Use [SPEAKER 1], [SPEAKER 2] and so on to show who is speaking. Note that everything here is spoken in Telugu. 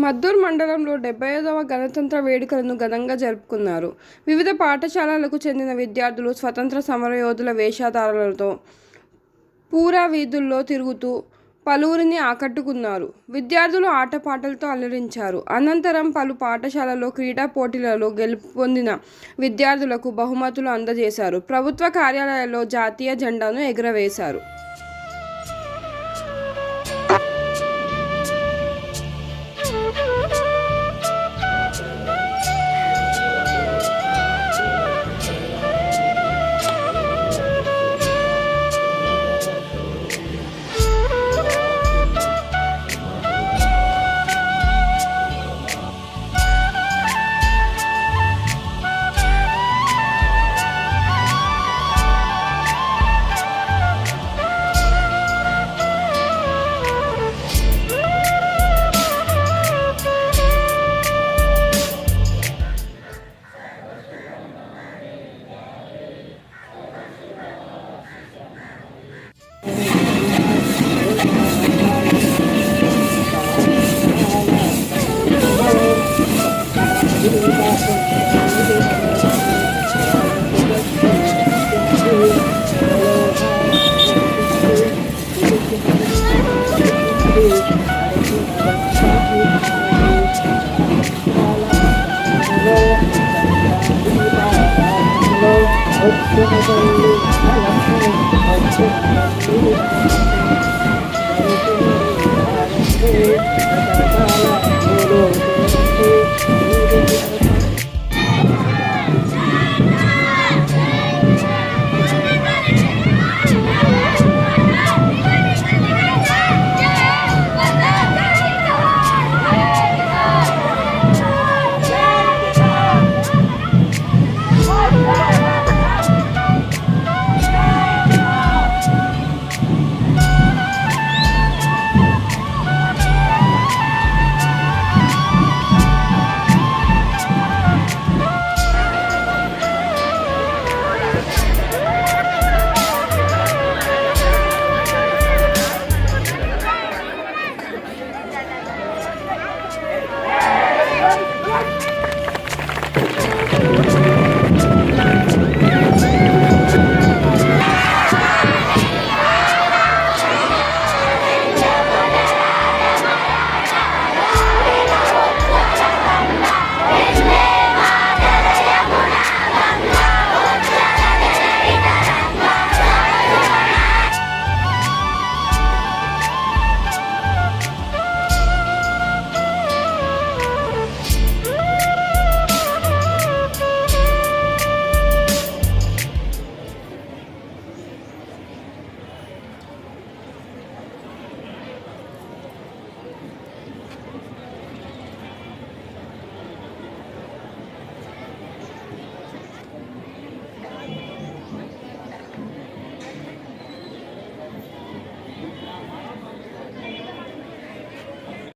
[SPEAKER 1] మద్దూర్ మండలంలో 75వ గణతంత్ర వేడుకలను ఘనంగా జరుపుకున్నారు. వివిధ పాఠశాలలకు చెందిన విద్యార్థులు స్వతంత్ర సమరయోధుల వేషధారణలతో పూరా వీధుల్లో తిరుగుతూ పలువురిని ఆకట్టుకున్నారు. విద్యార్థులు ఆటపాటలతో అలరించారు. అనంతరం పలు పాఠశాలల్లో క్రీడా పోటీలలో గెలుపొందిన విద్యార్థులకు బహుమతులు అందజేశారు. ప్రభుత్వ కార్యాలయాల్లో జాతీయ జెండాను ఎగురవేశారు.